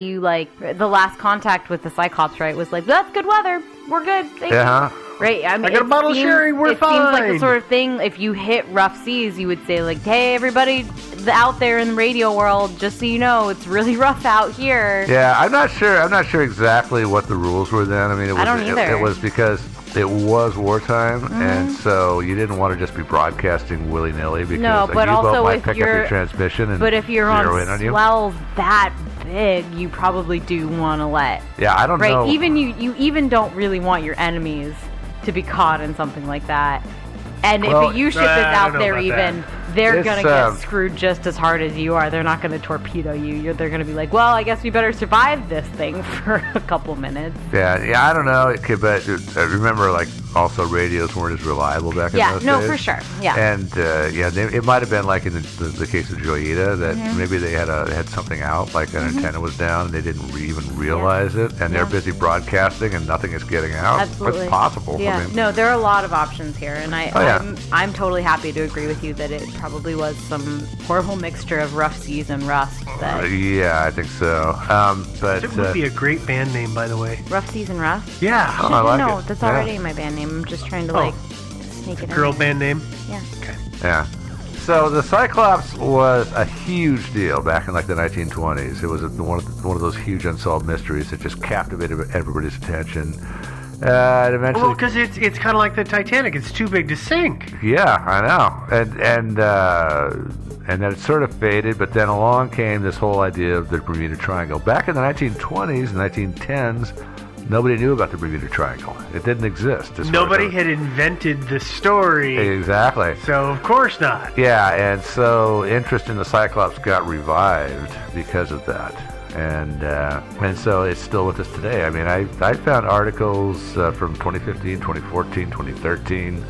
you like the last contact with the Cyclops, right? Was like, that's good weather. We're good. Thank you. Right? I mean, I got a bottle of sherry. We're fine. It seems like the sort of thing. If you hit rough seas, you would say like, hey, everybody out there in the radio world, just so you know, it's really rough out here. Yeah, I'm not sure exactly what the rules were then. I mean, I don't either. It was because it was wartime, and so you didn't want to just be broadcasting willy-nilly because a U-boat might pick up your transmission and but if you're zero on in on you. swells that big, you probably do want to let. Yeah, I don't know. Right, even you even don't really want your enemies to be caught in something like that. And if a U-ship is out there even, they're going to get screwed just as hard as you are. They're not going to torpedo you. They're going to be like, well, I guess we better survive this thing for a couple minutes. Yeah, I don't know. But remember, like, also radios weren't as reliable back in those days. Yeah, no, for sure. Yeah. And, it might have been like in the case of Joyita that maybe they had something out, like an antenna was down and they didn't even realize it, and they're busy broadcasting and nothing is getting out. Absolutely. It's possible. Yeah. I mean, no, there are a lot of options here, and I'm totally happy to agree with you that it probably was some horrible mixture of rough seas and rust. Yeah, I think so. But it would be a great band name, by the way. Rough Seas and Rust? Yeah. I like no, it. that's already my band name. I'm just trying to sneak it in. Girl band name? Yeah. Okay. Yeah. So the Cyclops was a huge deal back in like the 1920s. It was one of those huge unsolved mysteries that just captivated everybody's attention. Eventually, well, because it's kind of like the Titanic. It's too big to sink. Yeah, I know. And then it sort of faded, but then along came this whole idea of the Bermuda Triangle. Back in the 1920s, 1910s, nobody knew about the Bermuda Triangle. It didn't exist. Nobody had invented the story. Exactly. So, of course not. Yeah, and so interest in the Cyclops got revived because of that. And so it's still with us today. I mean, I found articles from 2015, 2014, 2013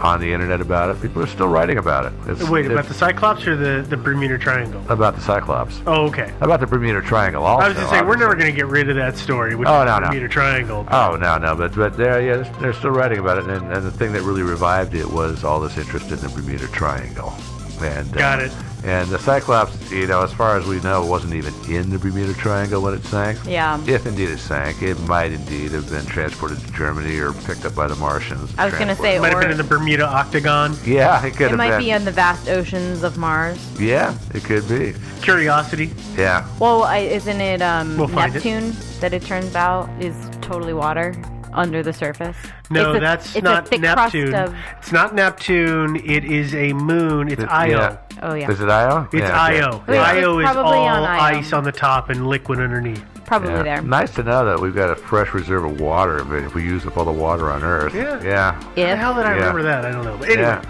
on the internet about it. People are still writing about it. About the Cyclops or the Bermuda Triangle? About the Cyclops. Oh, okay. About the Bermuda Triangle also. I was going to say, we're never going to get rid of that story with the Bermuda Triangle. Oh, no. But they're still writing about it. And the thing that really revived it was all this interest in the Bermuda Triangle. Got it. And the Cyclops, as far as we know, wasn't even in the Bermuda Triangle when it sank. Yeah. If indeed it sank, it might indeed have been transported to Germany or picked up by the Martians. I was going to say, it might have been in the Bermuda Octagon. Yeah, it could have been. It might be in the vast oceans of Mars. Yeah, it could be. Curiosity. Yeah. Well, isn't it Neptune that it turns out is totally water under the surface? No, that's not Neptune. It's not Neptune. It is a moon. It's Io. Yeah. Oh, yeah. Is it Io? It's Io. Okay. Io is all on ice on the top and liquid underneath. Probably there. Nice to know that we've got a fresh reserve of water, but if we use up all the water on Earth. Yeah. How the hell did I remember that? I don't know. But anyway,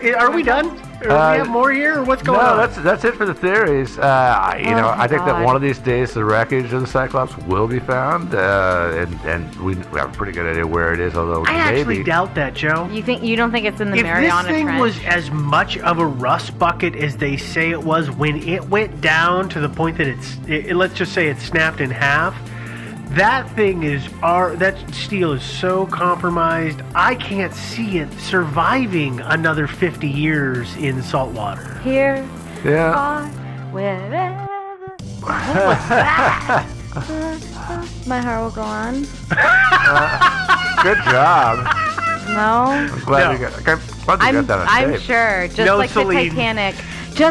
Good. Are we done? Or do we have more here? Or what's going on? No, that's it for the theories. I think that one of these days the wreckage of the Cyclops will be found, and we have a pretty good idea where it is. Although I actually doubt that, Joe. You don't think it's in the Mariana Trench? If this thing was as much of a rust bucket as they say it was when it went down to the point that let's just say it snapped in half. That steel is so compromised, I can't see it surviving another 50 years in salt water. Here, yeah, wherever. What was that? My heart will go on. Good job. No. I'm glad you got that on I'm tape. sure. Just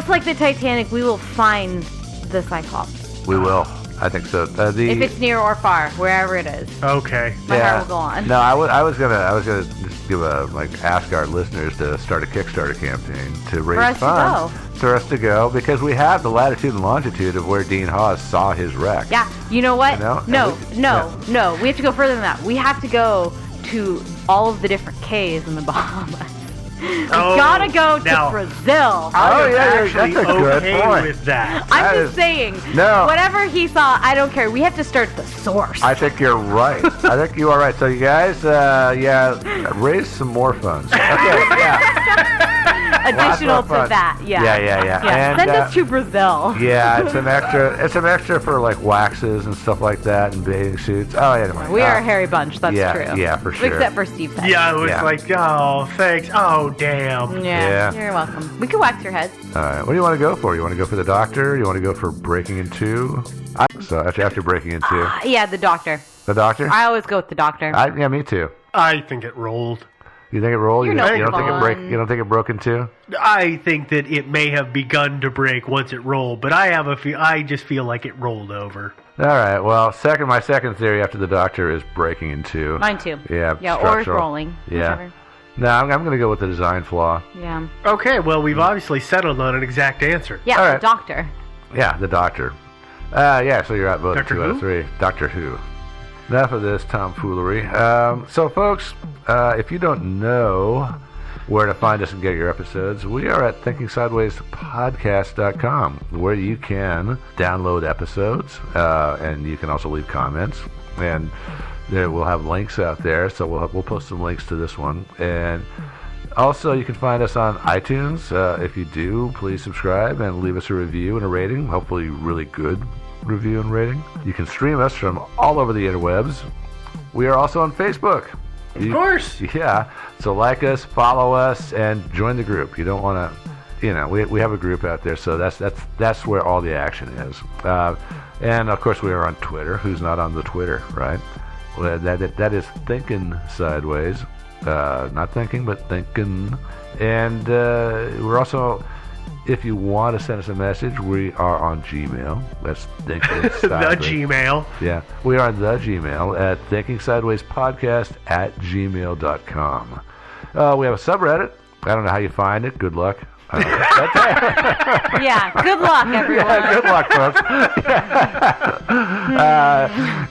like the Titanic, we will find the Cyclops. We will. I think so. If it's near or far, wherever it is. Okay. My heart will go on. No, I was gonna just ask our listeners to start a Kickstarter campaign to raise funds for us to go because we have the latitude and longitude of where Dean Hawes saw his wreck. Yeah. You know what? No. We have to go further than that. We have to go to all of the different Ks in the Bahamas. We gotta go to Brazil. I'm that's a good point. With that. I'm just saying, whatever he saw, I don't care. We have to start the source. I think you're right. I think you are right. So you guys, raise some more funds. Okay, yeah. additional to that. Yeah. And, send us to Brazil. Yeah, it's an extra for like waxes and stuff like that and bathing suits. Oh, anyway. We are a hairy bunch. That's true. Yeah, for sure. Except for Steve's head. Yeah, it was like, oh, thanks. Oh, damn. Yeah, you're welcome. We could wax your head. All right. What do you want to go for? You want to go for the doctor? You want to go for breaking in two? So after breaking in two. Yeah, the doctor. The doctor? I always go with the doctor. Yeah, me too. I think it rolled. You think it rolled? You don't fun. You don't think it broke in two? I think that it may have begun to break once it rolled, but I just feel like it rolled over. All right. Well, my second theory after the doctor is breaking in two. Mine too. Yeah. Yeah, or rolling. Yeah. Whichever. No, I'm going to go with the design flaw. Yeah. Okay. Well, we've obviously settled on an exact answer. Yeah, All the right. doctor. Yeah, the doctor. Yeah. So you're at both Doctor 2 out of Who? 3. Doctor Who. Enough of this tomfoolery. So, folks, if you don't know where to find us and get your episodes, we are at thinkingsidewayspodcast.com, where you can download episodes, and you can also leave comments. And we'll have links out there, so we'll post some links to this one. And also, you can find us on iTunes. If you do, please subscribe and leave us a review and a rating, hopefully really good review and rating. You can stream us from all over the interwebs. We are also on Facebook. Of course. Yeah. So like us, follow us, and join the group. You don't want to, we have a group out there, so that's where all the action is. And of course, we are on Twitter. Who's not on the Twitter, right? Well, that is Thinking Sideways. Not thinking, but thinking. And we're also, if you want to send us a message, we are on Gmail. That's Thinking Sideways. The Gmail. Yeah, we are on the Gmail at thinkingsidewayspodcast@gmail.com. We have a subreddit. I don't know how you find it. Good luck. Yeah, good luck, everyone. Yeah, good luck, folks.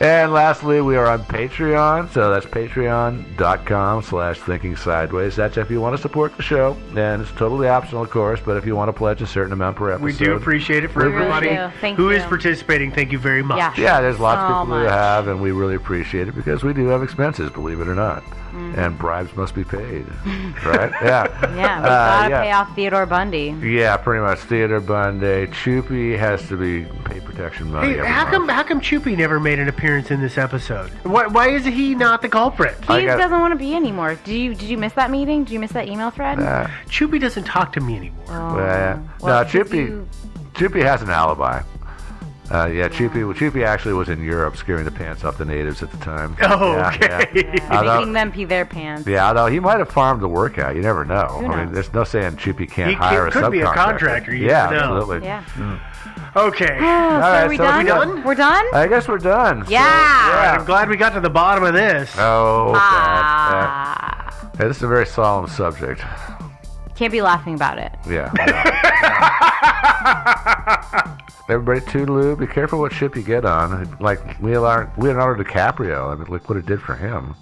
And lastly, we are on Patreon, so that's patreon.com/thinkingsideways. That's if you want to support the show, and it's totally optional, of course, but if you want to pledge a certain amount per episode. We do appreciate it for everybody who is participating. Thank you very much. Yeah, there's lots of people who have, and we really appreciate it because we do have expenses, believe it or not. And bribes must be paid, right? Yeah. Yeah, we gotta pay off Theodore Bundy. Yeah, pretty much. Theodore Bundy. Choopy has to be pay protection money. Hey, how come Choopy never made an appearance in this episode? Why is he not the culprit? He doesn't want to be anymore. Did you miss that meeting? Did you miss that email thread? Choopy doesn't talk to me anymore. No, Choopy has an alibi. Choopy actually was in Europe scaring the pants off the natives at the time. Oh, okay. Making them pee their pants. Yeah, although he might have farmed the workout. You never know. Who knows? I mean, there's no saying Choopy can't hire a subcontractor. He could be a contractor. You never know. Absolutely. Yeah. Okay. So are we done? We're done? I guess we're done. Yeah. I'm glad we got to the bottom of this. Oh, okay. Hey, this is a very solemn subject. Can't be laughing about it. Yeah. Everybody toodaloo. Be careful what ship you get on. Like Leonardo DiCaprio. I mean, look what it did for him.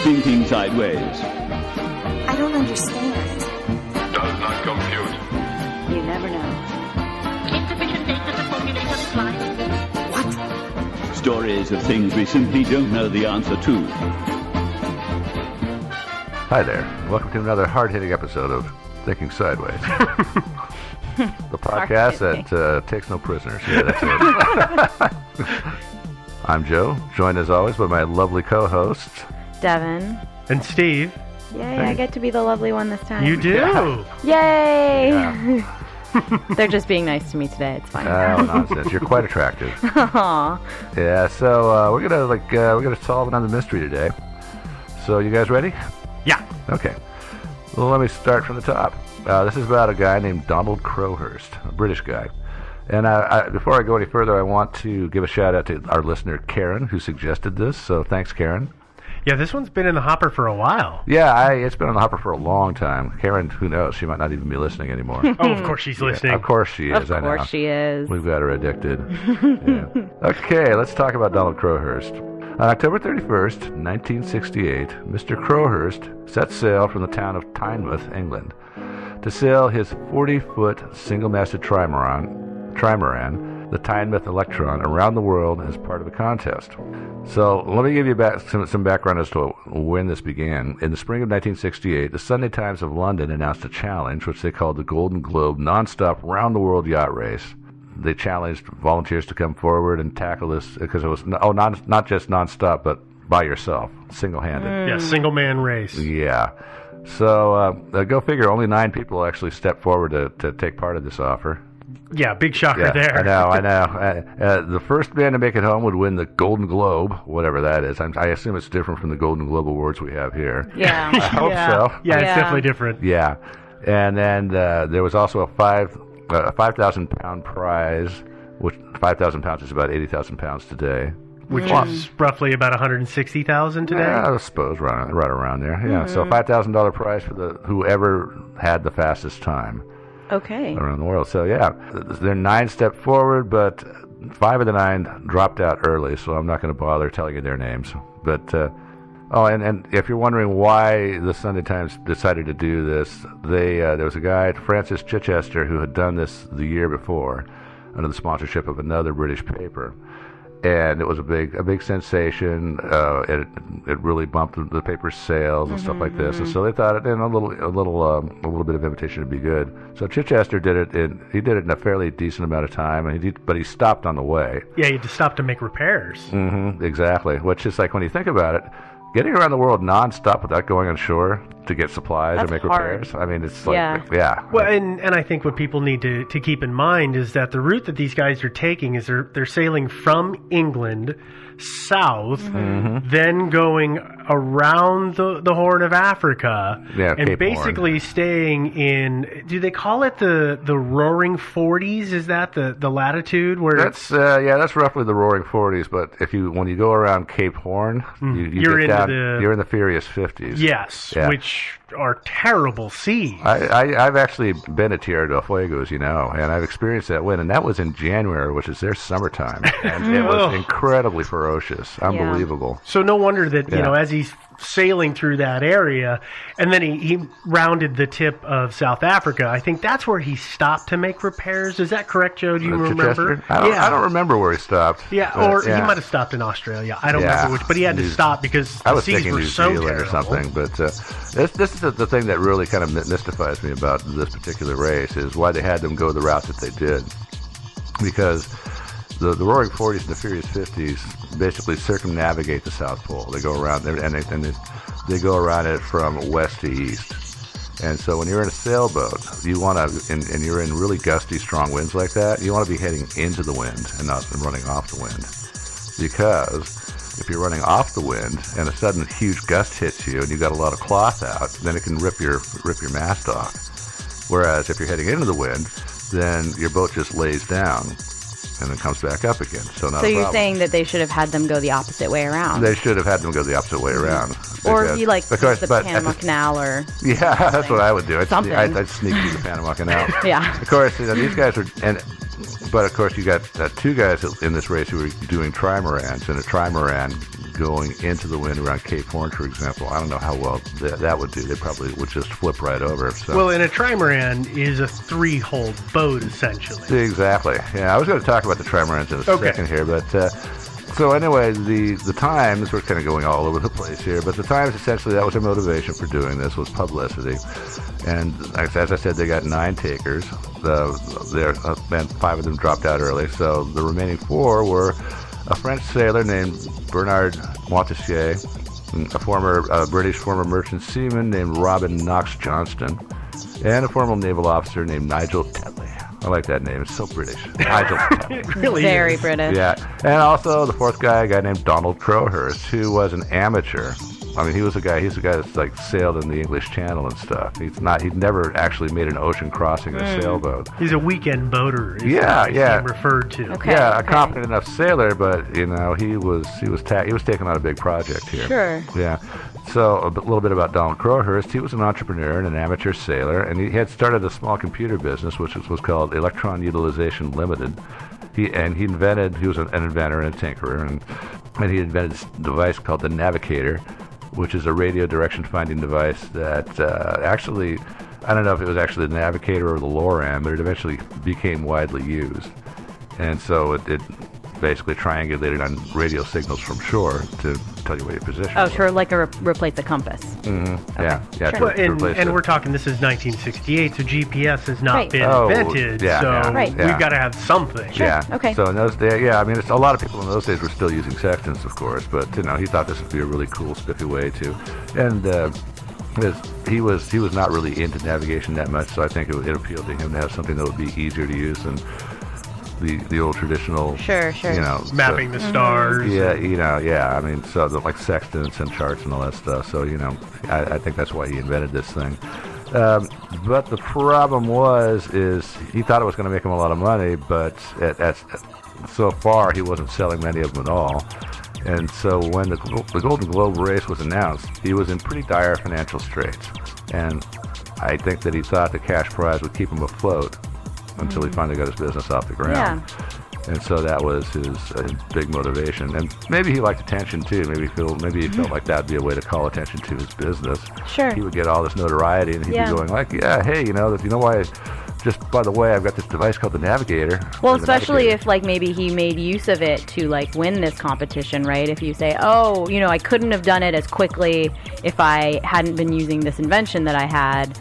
Thinking Sideways. I don't understand. Does not compute. You never know. Insufficient data to formulate a reply. What? Stories of things we simply don't know the answer to. Hi there. Welcome to another hard-hitting episode of Thinking Sideways. The podcast that takes no prisoners. Yeah, that's it. I'm Joe, joined as always by my lovely co-hosts. Devin. And Steve. Yay, I get to be the lovely one this time. You do. Yay! Yeah. They're just being nice to me today. It's fine. Oh, nonsense. You're quite attractive. Aww. Yeah, so we're gonna solve another mystery today. So you guys ready? Yeah. Okay. Well, let me start from the top. This is about a guy named Donald Crowhurst, a British guy. And before I go any further, I want to give a shout out to our listener Karen, who suggested this. So thanks, Karen. Yeah, this one's been in the hopper for a while. Yeah, it's been on the hopper for a long time. Karen, who knows? She might not even be listening anymore. Oh, of course she's listening. Of course she is. Of course she is. We've got her addicted. Yeah. Okay, let's talk about Donald Crowhurst. On October 31st, 1968, Mr. Crowhurst set sail from the town of Tynemouth, England, to sail his 40-foot single-masted trimaran, the Tynemouth Electron, around the world as part of the contest. So let me give you some background as to when this began. In the spring of 1968, the Sunday Times of London announced a challenge, which they called the Golden Globe non-stop round-the-world yacht race. They challenged volunteers to come forward and tackle this, because it was not just non-stop, but by yourself, single-handed. Yeah, single-man race. Yeah. So go figure, only 9 people actually stepped forward to take part of this offer. Yeah, big shocker there. I know. The first man to make it home would win the Golden Globe, whatever that is. I assume it's different from the Golden Globe Awards we have here. Yeah. I hope so. Yeah, it's definitely different. Yeah. And then there was also a 5,000-pound prize, which 5,000 pounds is about 80,000 pounds today. Which is roughly about 160,000 today? Yeah, I suppose right around there. Yeah, so $5,000 prize for whoever had the fastest time. Okay. Around the world. So, yeah, there are 9 stepped forward, but 5 of the 9 dropped out early, so I'm not going to bother telling you their names. But, and if you're wondering why the Sunday Times decided to do this, there was a guy, Francis Chichester, who had done this the year before under the sponsorship of another British paper. And it was a big sensation. It really bumped the paper's sales and stuff like this. And so they thought, a little bit of invitation would be good. So Chichester did it. He did it in a fairly decent amount of time, but he stopped on the way. Yeah, he had to stop to make repairs. Mm-hmm, exactly. Which is like, when you think about it, getting around the world nonstop without going on shore to get supplies or make repairs. I mean, it's like, yeah. Well, and I think what people need to keep in mind is that the route that these guys are taking is they're sailing from England south, then going around the Horn of Africa, and Cape basically Horn. staying in. Do they call it the Roaring Forties? Is that the latitude where that's that's roughly the Roaring Forties. But when you go around Cape Horn, you're in the Furious 50s. Yes, yeah. which are terrible seas. I've actually been to Tierra del Fuego, as you know, and I've experienced that wind, and that was in January, which is their summertime, and it was incredibly ferocious, unbelievable. So no wonder that as he's sailing through that area, and then he rounded the tip of South Africa. I think that's where he stopped to make repairs. Is that correct, Joe? Do you remember? I don't remember where he stopped. Yeah, he might have stopped in Australia. I don't remember which, but he had to stop because the seas were so terrible. Or something. But this is the thing that really kind of mystifies me about this particular race, is why they had them go the route that they did. Because the Roaring 40s and the Furious 50s basically circumnavigate the South Pole. They go around there, and they go around it from west to east. And so when you're in a sailboat, you want to, and you're in really gusty, strong winds like that, you want to be heading into the wind and not running off the wind. Because if you're running off the wind and a sudden huge gust hits you and you've got a lot of cloth out, then it can rip your mast off. Whereas if you're heading into the wind, then your boat just lays down and then comes back up again. So you're saying that they should have had them go the opposite way around? They should have had them go the opposite way around. Or if you the Panama Canal, or yeah, that's what I would do. I'd sneak through the Panama Canal. Yeah. Of course, these guys were, but of course you got 2 guys in this race who were doing trimarans, and a trimaran going into the wind around Cape Horn, for example. I don't know how well that would do. They probably would just flip right over. So. Well, and a trimaran is a 3-hull boat, essentially. Exactly. Yeah, I was going to talk about the trimarans in a second here, but so anyway, the Times, we're kind of going all over the place here, but the Times, essentially, that was their motivation for doing this, was publicity. And as I said, they got 9 takers. And 5 of them dropped out early, so the remaining 4 were a French sailor named Bernard Moitessier, a British former merchant seaman named Robin Knox Johnston, and a former naval officer named Nigel Tetley. I like that name. It's so British. Nigel Tetley. It really Very is. British. Yeah. And also the 4th guy, a guy named Donald Crowhurst, who was an amateur. I mean, he's the guy that's like sailed in the English Channel and stuff. He'd never actually made an ocean crossing in a sailboat. He's a weekend boater. Yeah. Referred to. Okay, a competent enough sailor, but he was taking on a big project here. Sure. Yeah. So a little bit about Donald Crowhurst. He was an entrepreneur and an amateur sailor, and he had started a small computer business, which was called Electron Utilization Limited. He was an inventor and a tinkerer, and he invented this device called the Navigator, which is a radio direction finding device that actually I don't know if it was actually the Navigator or the Loran, but it eventually became widely used. And so it basically triangulated on radio signals from shore to tell you where your position Oh, was. sure, like replace the compass. Mm-hmm. Yeah. Sure. To Well, replace and it. we're talking, this is 1968, so GPS has not Right. been Oh, invented, yeah, so yeah, Right. yeah. we've got to have something. Yeah. Okay. So in those days, yeah, I mean, a lot of people in those days were still using sextants, of course, but he thought this would be a really cool, spiffy way to, and he was not really into navigation that much, so I think it appealed to him to have something that would be easier to use than the old traditional. Sure. Mapping the stars. Yeah, I mean, so like sextants and charts and all that stuff. So, I think that's why he invented this thing. But the problem is he thought it was going to make him a lot of money, but so far he wasn't selling many of them at all. And so when the Golden Globe race was announced, he was in pretty dire financial straits. And I think that he thought the cash prize would keep him afloat until he finally got his business off the ground. Yeah. And so that was his big motivation. And maybe he liked attention too. Maybe he felt like that would be a way to call attention to his business. Sure. He would get all this notoriety, and he'd Yeah. be going like, "Yeah, hey, why? Just by the way, I've got this device called the Navigator." Well, Or the especially Navigator. if like maybe he made use of it to like win this competition, right? If you say, "Oh, I couldn't have done it as quickly if I hadn't been using this invention that I had,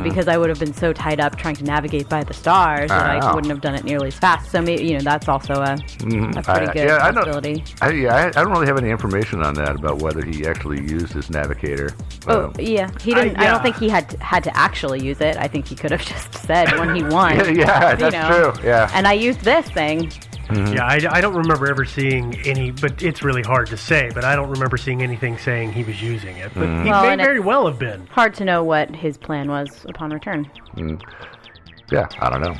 because I would have been so tied up trying to navigate by the stars that I I know. wouldn't have done it nearly as fast." So maybe that's also a pretty good I know. possibility. I don't really have any information on that about whether he actually used his Navigator. Oh, yeah. He didn't. I yeah. don't think he had to actually use it. I think he could have just said when he won. Yeah, that's true. Yeah. And I used this thing. Yeah, I don't remember ever seeing any, but it's really hard to say, but I don't remember seeing anything saying he was using it. But he Well, may and very it's- well have been. Hard to know what his plan was upon return. Yeah, I don't know.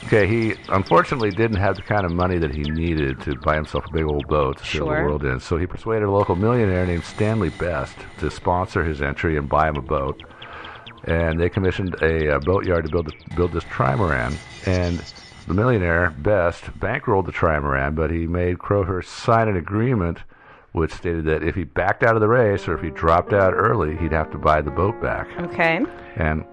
Okay, he unfortunately didn't have the kind of money that he needed to buy himself a big old boat to sail the Sure. world in. So he persuaded a local millionaire named Stanley Best to sponsor his entry and buy him a boat. And they commissioned a boatyard to build this trimaran. And the millionaire, Best, bankrolled the trimaran, but he made Crowhurst sign an agreement which stated that if he backed out of the race or if he dropped out early, he'd have to buy the boat back. Okay. And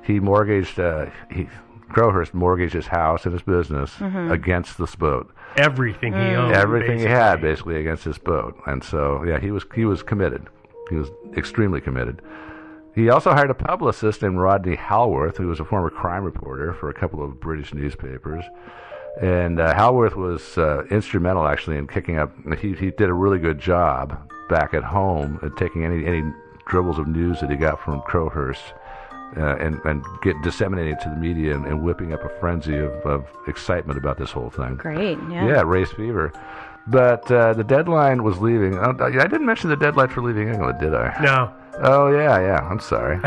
he Crowhurst mortgaged his house and his business against this boat. Everything he owned. Everything he basically. had basically against this boat. And so, yeah, he was committed. He was extremely committed. He also hired a publicist named Rodney Halworth, who was a former crime reporter for a couple of British newspapers. And Halworth was instrumental, actually, in kicking up. He did a really good job back at home at taking any dribbles of news that he got from Crowhurst and disseminating it to the media and whipping up a frenzy of excitement about this whole thing. Great. Yeah. Yeah, race fever. But the deadline was leaving. I didn't mention the deadline for leaving England, did I? No. Oh, yeah. I'm sorry.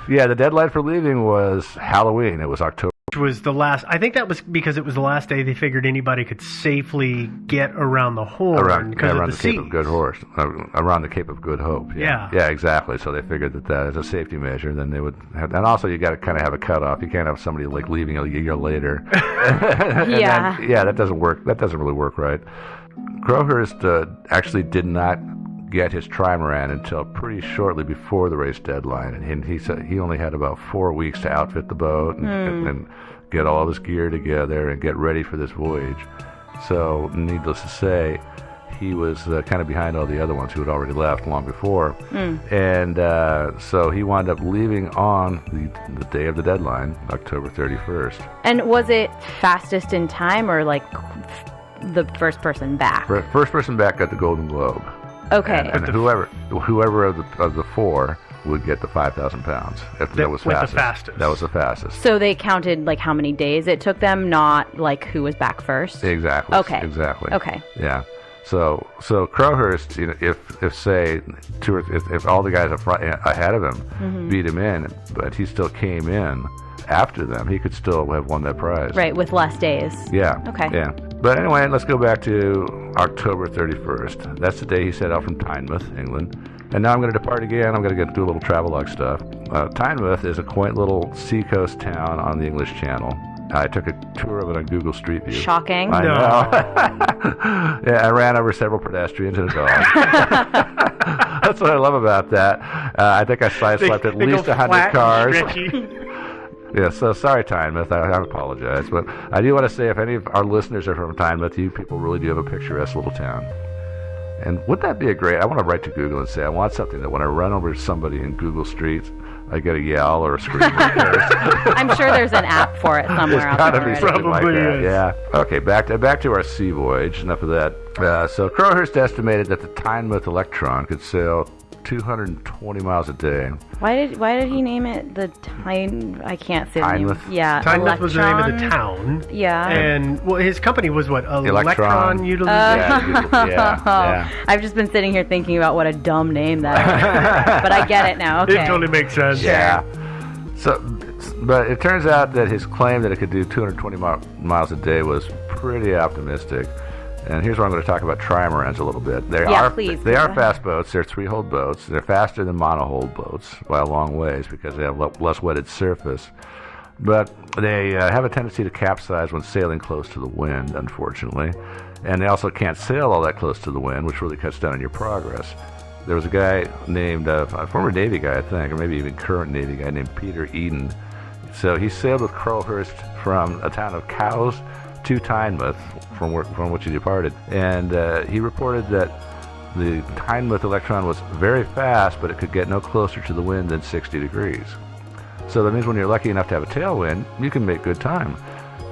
Yeah, the deadline for leaving was Halloween. It was October. Which was the last, I think that was because it was the last day they figured anybody could safely get around the Horn because of around the the sea. Cape of Good Horse, around the Cape of Good Hope. Yeah. Yeah, exactly. So they figured that as a safety measure, then they would have, and also you got to kind of have a cutoff. You can't have somebody like leaving a year later. Yeah. That doesn't work. That doesn't really work right. Crowhurst actually did not get his trimaran until pretty shortly before the race deadline, and he said he only had about 4 weeks to outfit the boat and get all of his gear together and get ready for this voyage. So, needless to say, he was kind of behind all the other ones who had already left long before, and so he wound up leaving on the day of the deadline, October 31st. And was it fastest in time or like the first person back? First person back got the Golden Globe. Okay. And whoever of the four would get the 5,000 pounds. That was went the fastest. fastest. That was the fastest. So they counted like how many days it took them, not like who was back first. Exactly. Okay. Exactly. Okay. Yeah. So Crowhurst, if say if all the guys ahead of him beat him in, but he still came in after them, he could still have won that prize. Right, with less days. Yeah. Okay. Yeah. But anyway, let's go back to October 31st. That's the day he set out from Tynemouth, England. And now I'm going to depart again. I'm going to do a little travelogue stuff. Tynemouth is a quaint little seacoast town on the English Channel. I took a tour of it on Google Street View. Shocking. I know. Yeah, I ran over several pedestrians and a dog. That's what I love about that. I think I sideswiped at least 100 cars. Yeah, so sorry, Tynemouth. I apologize. But I do want to say, if any of our listeners are from Tynemouth, you people really do have a picturesque little town. And wouldn't that be I want to write to Google and say, I want something that when I run over to somebody in Google Streets, I get a yell or a scream. I'm sure there's an app for it somewhere out there. There's got to be something like that. Yeah. Okay, back to our sea voyage. Enough of that. So Crowhurst estimated that the Tynemouth Electron could sail 220 miles a day. Why did he name it the Tyne? I can't say the name. Yeah, Tynemouth was the name of the town. Yeah. And his company was what? Electron Utilization. Yeah. I've just been sitting here thinking about what a dumb name that is. But I get it now. Okay. It totally makes sense. Sure. Yeah. So, but it turns out that his claim that it could do 220 miles a day was pretty optimistic. And here's where I'm going to talk about trimarans a little bit. They are fast boats. They're 3-hulled boats. They're faster than monohulled boats by a long ways because they have less wetted surface. But they have a tendency to capsize when sailing close to the wind, unfortunately. And they also can't sail all that close to the wind, which really cuts down on your progress. There was a guy named, a former Navy guy, I think, or maybe even current Navy guy named Peter Eden. So he sailed with Crowhurst from a town of Cowes to Tynemouth, from which he departed, and he reported that the Tynemouth Electron was very fast, but it could get no closer to the wind than 60 degrees. So that means when you're lucky enough to have a tailwind, you can make good time.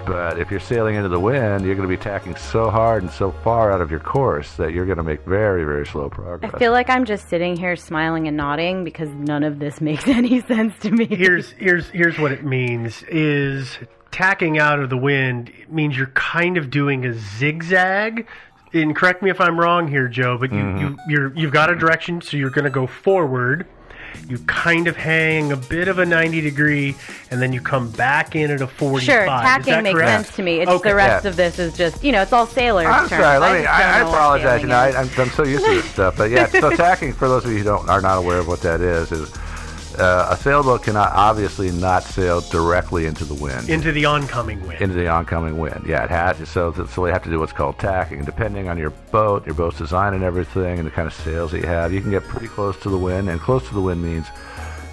But if you're sailing into the wind, you're going to be tacking so hard and so far out of your course that you're going to make very, very slow progress. I feel like I'm just sitting here smiling and nodding because none of this makes any sense to me. Here's what it means is tacking out of the wind means you're kind of doing a zigzag. And correct me if I'm wrong here, Joe, but you've got a direction, so you're going to go forward. You kind of hang a bit of a 90 degree, and then you come back in at a 45. Sure, tacking makes sense to me. It's okay. The rest of this is just, it's all sailors' I'm terms. sorry, I apologize. I'm so used to this stuff. But yeah, so tacking, for those of you who are not aware of what that is a sailboat cannot obviously not sail directly into the wind. Into the oncoming wind. Yeah, it has. So they have to do what's called tacking. And depending on your boat's design and everything, and the kind of sails that you have, you can get pretty close to the wind. And close to the wind means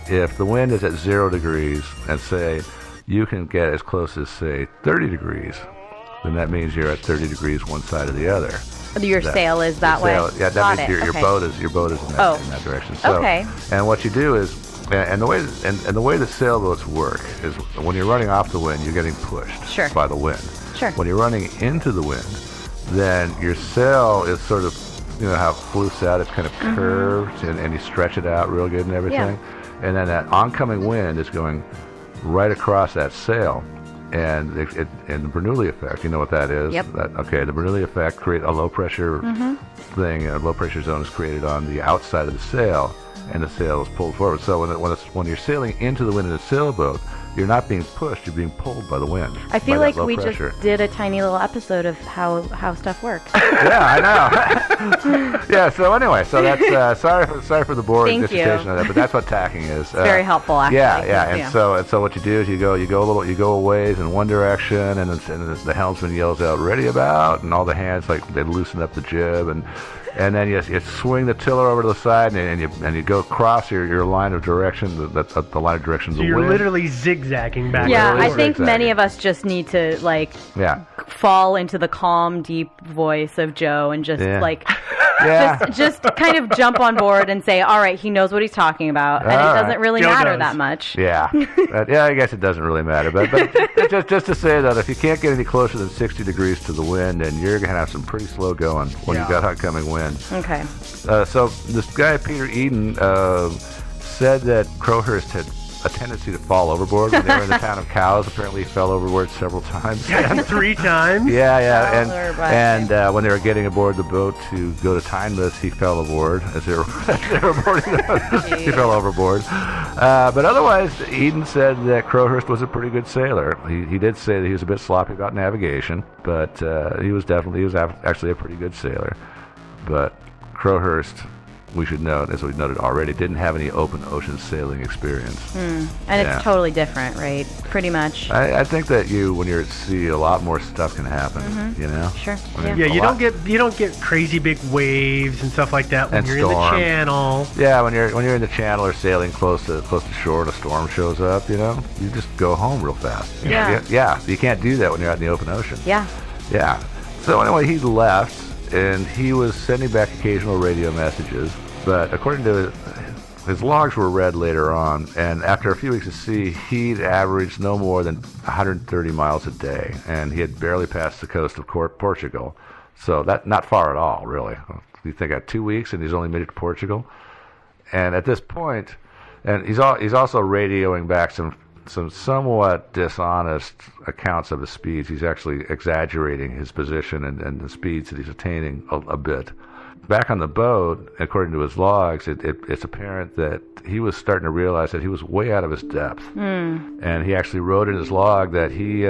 if the wind is at 0 degrees, and say you can get as close as, say, 30 degrees, then that means you're at 30 degrees one side or the other. Your sail is that way? Yeah, that means your boat is in that direction. So, okay. And what you do is, and the way the sailboats work is when you're running off the wind, you're getting pushed by the wind. Sure. When you're running into the wind, then your sail is sort of, how it floofs out. It's kind of curved, and you stretch it out real good and everything. Yeah. And then that oncoming wind is going right across that sail. And the Bernoulli effect, you know what that is? Yep. The Bernoulli effect creates a low pressure thing. A low pressure zone is created on the outside of the sail, and the sail is pulled forward. So when you're sailing into the wind in a sailboat, you're not being pushed, you're being pulled by the wind. I feel like we just did a tiny little episode of how stuff works. Yeah, I know. Yeah, so anyway, that's sorry for the boring dissertation on that, but that's what tacking is. It's very helpful, actually. Yeah. And so what you do is you go a ways in one direction, and the helmsman yells out, "Ready about," and all the hands they loosen up the jib, and then you swing the tiller over to the side, and you go across your line of direction. The line of direction of the wind. So you're literally zigzagging back. Yeah, I think many of us just need to fall into the calm, deep voice of Joe and just just kind of jump on board and say, all right, he knows what he's talking about, and it doesn't really matter that much. Yeah, I guess it doesn't really matter, but just to say that if you can't get any closer than 60 degrees to the wind, then you're gonna have some pretty slow going when you've got oncoming wind. Okay. So this guy Peter Eden said that Crowhurst had a tendency to fall overboard when they were in the town of Cowes. Apparently, he fell overboard several times. 3 times. Yeah. And when they were getting aboard the boat to go to Tynemouth, he fell aboard as they were boarding. He fell overboard. But otherwise, Eden said that Crowhurst was a pretty good sailor. He did say that he was a bit sloppy about navigation, but he was actually a pretty good sailor. But Crowhurst we should note, as we noted already, didn't have any open ocean sailing experience. And it's totally different, right? Pretty much. I think that when you're at sea, a lot more stuff can happen. You know. Sure. I mean, Yeah, you don't get crazy big waves and stuff like that when And you're in the storms. channel. Yeah, when you're in the channel or sailing close to shore and a storm shows up, you know, you just go home real fast. Yeah. Yeah. You can't do that when you're out in the open ocean. Yeah. Yeah. So anyway, he left, and he was sending back occasional radio messages, but according to his logs were read later on, and after a few weeks at sea, he'd averaged no more than 130 miles a day, and he had barely passed the coast of Portugal. So that not far at all, really. You think at 2 weeks, and he's only made it to Portugal. And at this point, and he's also radioing back some somewhat dishonest accounts of his speeds. He's actually exaggerating his position and the speeds that he's attaining a bit. Back on the boat, according to his logs, it's apparent that he was starting to realize that he was way out of his depth. And he actually wrote in his log that he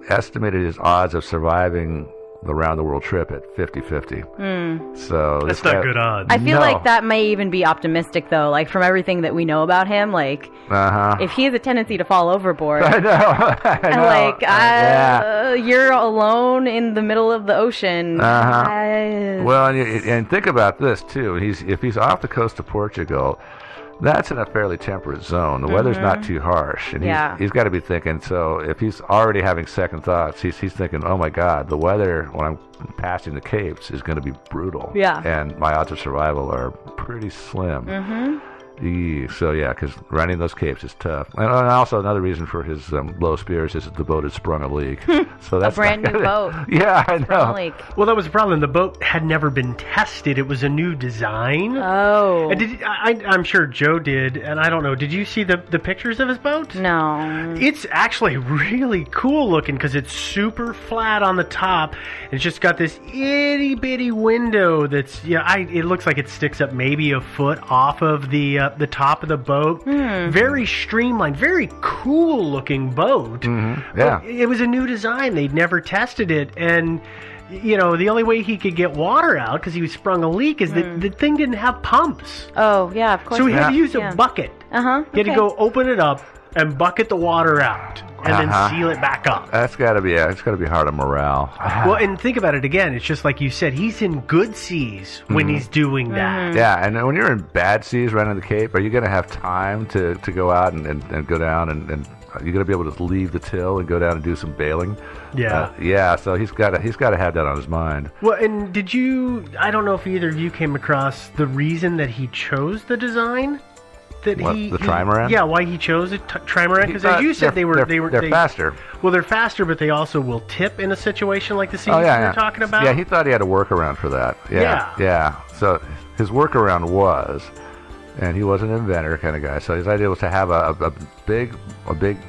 estimated his odds of surviving the round-the-world trip at 50-50. So That's not good odds. I feel like that may even be optimistic, though. Like, from everything that we know about him, like, if he has a tendency to fall overboard, I know. You're alone in the middle of the ocean. Well, and think about this too. If he's off the coast of Portugal, that's in a fairly temperate zone. The weather's not too harsh, and he's got to be thinking. So if he's already having second thoughts, he's thinking, "Oh my God, the weather when I'm passing the capes is going to be brutal, and my odds of survival are pretty slim." So because running those capes is tough, and also another reason for his low spirits is that the boat had sprung a leak. So that's a brand new boat. Yeah, I know. Well, that was the problem. The boat had never been tested. It was a new design. Oh. And I'm sure Joe did, and I don't know. Did you see the pictures of his boat? No. It's actually really cool looking because it's super flat on the top. It's just got this itty bitty window that's it looks like it sticks up maybe a foot off of the top of the boat. Very streamlined, very cool looking boat. Yeah. But it was a new design. They'd never tested it, and the only way he could get water out because he was sprung a leak is that the thing didn't have pumps. Oh, yeah, of course. So he had to use a bucket. He had to go open it up and bucket the water out and then seal it back up. That's got to be it's got to be hard on morale. Well, and think about it again. It's just like you said. He's in good seas when he's doing that. Yeah, and when you're in bad seas running the Cape, are you going to have time to go out and go down and are you going to be able to leave the till and go down and do some bailing? Yeah. So he's got to have that on his mind. Well, and I don't know if either of you came across the reason that he chose the design. The trimaran? Yeah, why he chose a trimaran? Because as you said, they're faster. Well, they're faster, but they also will tip in a situation like the scene you're talking about. Yeah, he thought he had a workaround for that. Yeah. So his workaround was, and he was an inventor kind of guy. So his idea was to have a big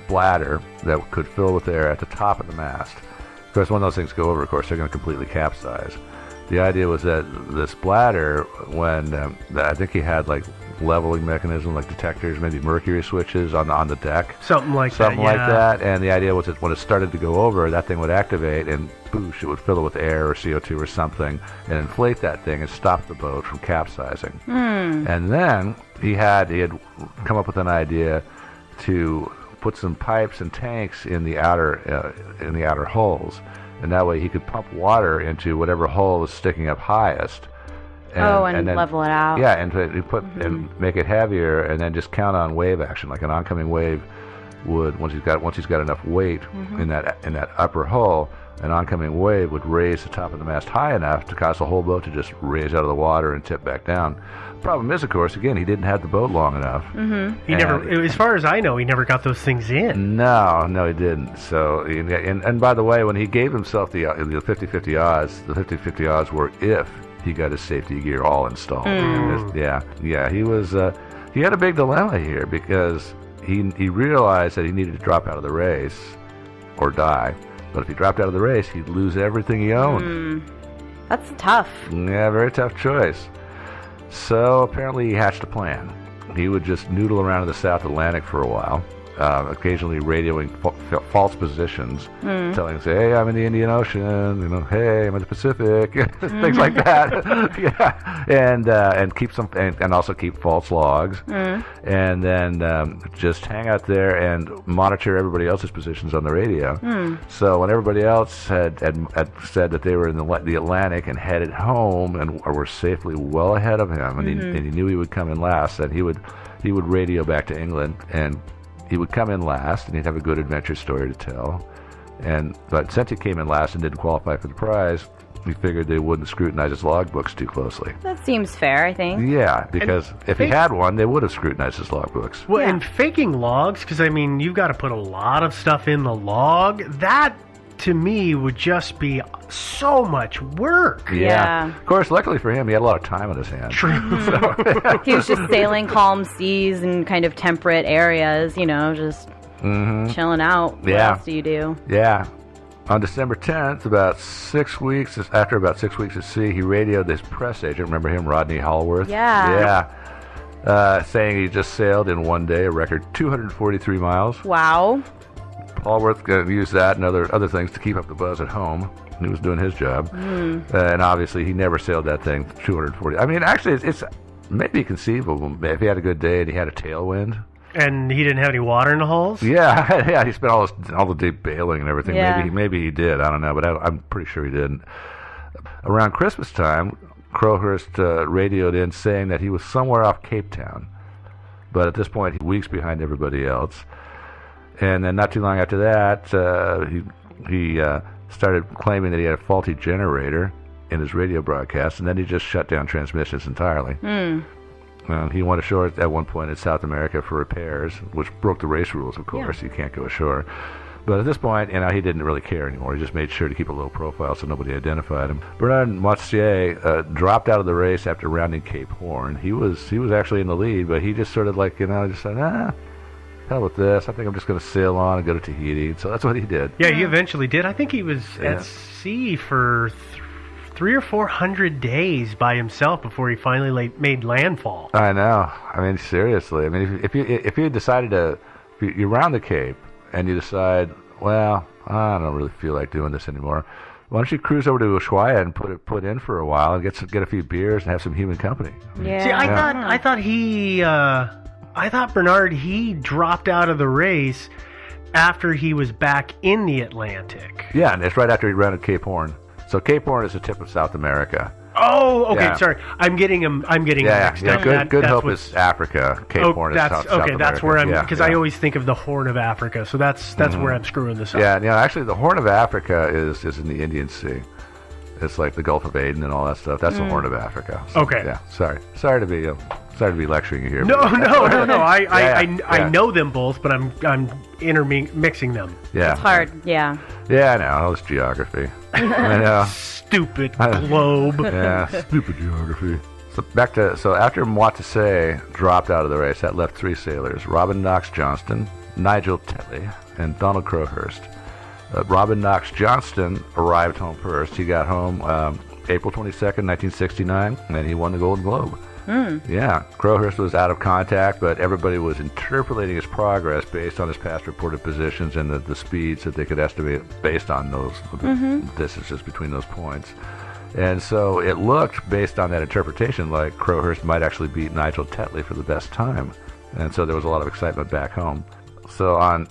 bladder that could fill with air at the top of the mast. Of course, when those things go over, of course, they're going to completely capsize. The idea was that this bladder, when I think he had like leveling mechanism, like detectors, maybe mercury switches on the deck, something like that. And the idea was that when it started to go over, that thing would activate and boosh, it would fill it with air or CO2 or something and inflate that thing and stop the boat from capsizing. And then he had come up with an idea to put some pipes and tanks in the outer holes, and that way he could pump water into whatever hole was sticking up highest. And then level it out. Yeah, and and make it heavier, and then just count on wave action, like an oncoming wave would. Once he's got enough weight in that upper hull, an oncoming wave would raise the top of the mast high enough to cause the whole boat to just raise out of the water and tip back down. Problem is, of course, again, he didn't have the boat long enough. He never, as far as I know, he never got those things in. No, he didn't. So, and by the way, when he gave himself the 50-50 odds, the 50-50 odds were if he got his safety gear all installed. He was. He had a big dilemma here because he realized that he needed to drop out of the race or die. But if he dropped out of the race, he'd lose everything he owned. That's tough. Yeah, very tough choice. So apparently he hatched a plan. He would just noodle around in the South Atlantic for a while occasionally radioing false positions, telling, say, hey, I'm in the Indian Ocean, hey, I'm in the Pacific, things like that. Yeah, and keep and also keep false logs, and then just hang out there and monitor everybody else's positions on the radio. So when everybody else had said that they were in the Atlantic and headed home and were safely well ahead of him, and he knew he would come in last, then he would radio back to England, and he would come in last, and he'd have a good adventure story to tell. But since he came in last and didn't qualify for the prize, we figured they wouldn't scrutinize his logbooks too closely. That seems fair, I think. Yeah, because if he had one, they would have scrutinized his logbooks. Well, and faking logs, because, I mean, you've got to put a lot of stuff in the log. That, to me, would just be so much work. Yeah. Of course, luckily for him, he had a lot of time on his hands. True. He was just sailing calm seas and kind of temperate areas, just chilling out. What else do you do? Yeah. On December 10th, after about 6 weeks at sea, he radioed his press agent, remember him, Rodney Hallworth? Yeah. Saying he just sailed in one day, a record 243 miles. Wow. Hallworth used that and other things to keep up the buzz at home. He was doing his job. And obviously, he never sailed that thing 240. I mean, actually, it's maybe conceivable if he had a good day and he had a tailwind. And he didn't have any water in the holes? Yeah, he spent all the day bailing and everything. Yeah. Maybe he did. I don't know, but I'm pretty sure he didn't. Around Christmas time, Crowhurst radioed in saying that he was somewhere off Cape Town. But at this point, he's weeks behind everybody else. And then not too long after that, he started claiming that he had a faulty generator in his radio broadcast, and then he just shut down transmissions entirely. He went ashore at one point in South America for repairs, which broke the race rules, of course. You can't go ashore. But at this point, he didn't really care anymore. He just made sure to keep a low profile so nobody identified him. Bernard Moitié dropped out of the race after rounding Cape Horn. He was actually in the lead, but he just sort of just said, hell with this. I think I'm just going to sail on and go to Tahiti. So that's what he did. Yeah, he eventually did. I think he was at sea for 300 or 400 days by himself before he finally made landfall. I know. I mean, seriously. I mean, if you decided if you round the Cape and you decide, well, I don't really feel like doing this anymore, why don't you cruise over to Ushuaia and put in for a while and get a few beers and have some human company? Yeah. See, I thought Bernard, he dropped out of the race after he was back in the Atlantic. Yeah, and it's right after he rounded Cape Horn. So Cape Horn is the tip of South America. Oh, okay. Yeah. Sorry, I'm getting him mixed up. Good Hope is Africa. Cape Horn is South America. That's where I'm, because I always think of the Horn of Africa. So that's where I'm screwing this up. Yeah. Actually, the Horn of Africa is in the Indian Sea. It's like the Gulf of Aden and all that stuff. That's the Horn of Africa. So, okay. Yeah. Sorry to be lecturing you here. No. I know them both, but I'm mixing them. Yeah. It's hard. Yeah. Yeah, I know. All this geography. I know. Stupid globe. Yeah, stupid geography. So after Moitié dropped out of the race, that left three sailors: Robin Knox Johnston, Nigel Tetley, and Donald Crowhurst. Robin Knox Johnston arrived home first. He got home April 22nd, 1969, and he won the Golden Globe. Yeah, Crowhurst was out of contact, but everybody was interpolating his progress based on his past reported positions and the speeds that they could estimate based on those distances between those points. And so it looked, based on that interpretation, like Crowhurst might actually beat Nigel Tetley for the best time. And so there was a lot of excitement back home. So on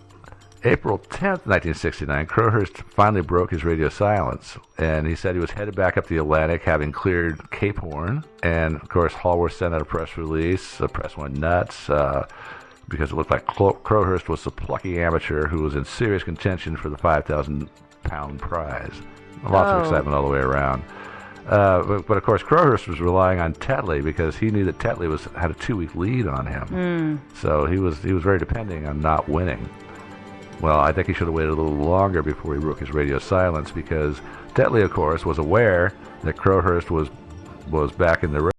April 10th, 1969, Crowhurst finally broke his radio silence, and he said he was headed back up the Atlantic, having cleared Cape Horn. And, of course, Hallworth sent out a press release. The press went nuts because it looked like Crowhurst was a plucky amateur who was in serious contention for the 5,000-pound prize. Lots of excitement all the way around. But of course, Crowhurst was relying on Tetley because he knew that Tetley had a 2-week lead on him. So he was very depending on not winning. Well, I think he should have waited a little longer before he broke his radio silence, because Tetley, of course, was aware that Crowhurst was back in the